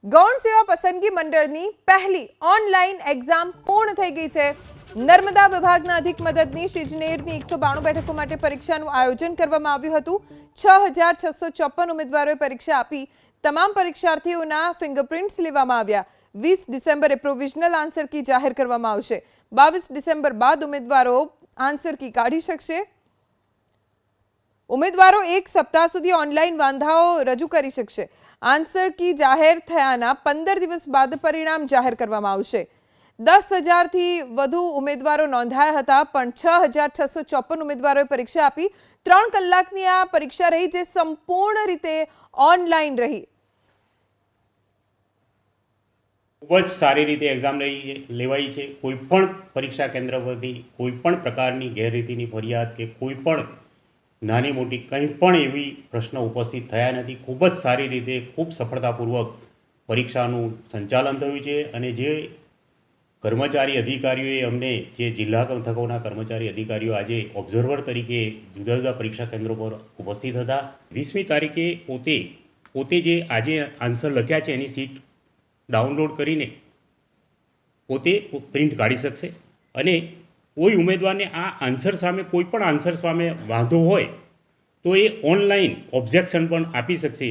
ગૌણ સેવા પસંદગી મંડળની પહેલી ઓનલાઈન એક્ઝામ પૂર્ણ થઈ ગઈ છે। નર્મદા વિભાગના અધિક મદદનીશ ઇજનેરની 192 બેઠકો માટે પરીક્ષાનું આયોજન કરવામાં આવ્યું હતું। 6654 ઉમેદવારોએ પરીક્ષા આપી। તમામ પરીક્ષાર્થીઓના ફિંગરપ્રિન્ટ્સ લેવામાં આવ્યા। 20 ડિસેમ્બરે પ્રોવિઝનલ આન્સર કી જાહેર કરવામાં આવશે। 22 ડિસેમ્બર બાદ ઉમેદવારો આન્સર કી કાઢી શકશે। ઉમેદવારો એક સપ્તાહ સુધી ઓનલાઈન વાંધાઓ રજૂ કરી શકશે। આન્સર કી જાહેર થયાના 15 દિવસ બાદ પરિણામ જાહેર કરવામાં આવશે। 10,000 થી વધુ ઉમેદવારો નોંધાયા હતા, પણ 6654 ઉમેદવારોએ પરીક્ષા આપી। 3 કલાકની આ પરીક્ષા રહી, જે સંપૂર્ણ રીતે ઓનલાઈન રહી। ખૂબ જ સારી રીતે એક્ઝામ લેવાઈ છે। કોઈ પણ પરીક્ષા કેન્દ્ર પરથી કોઈ પણ પ્રકારની ગેરરીતિની ફરિયાદ કે કોઈ પણ નાની મોટી કંઈ પણ એવી પ્રશ્ન ઉપસ્થિત થયા નથી। ખૂબ જ સારી રીતે ખૂબ સફળતાપૂર્વક પરીક્ષાનું સંચાલન થયું છે અને જે કર્મચારી અધિકારીઓએ અમને જે જિલ્લા મથકોના કર્મચારી અધિકારીઓ આજે ઓબ્ઝર્વર તરીકે જુદા જુદા પરીક્ષા કેન્દ્રો પર ઉપસ્થિત હતા। 20મી તારીખે પોતે જે આજે આન્સર લખ્યા છે એની સીટ ડાઉનલોડ કરીને પોતે પ્રિન્ટ કાઢી શકશે અને કોઈ ઉમેદવારને આ આન્સર સામે કોઈ પણ આન્સર સામે વાંધો હોય તો એ ઓનલાઈન ઓબ્જેક્શન પણ આપી શકશે।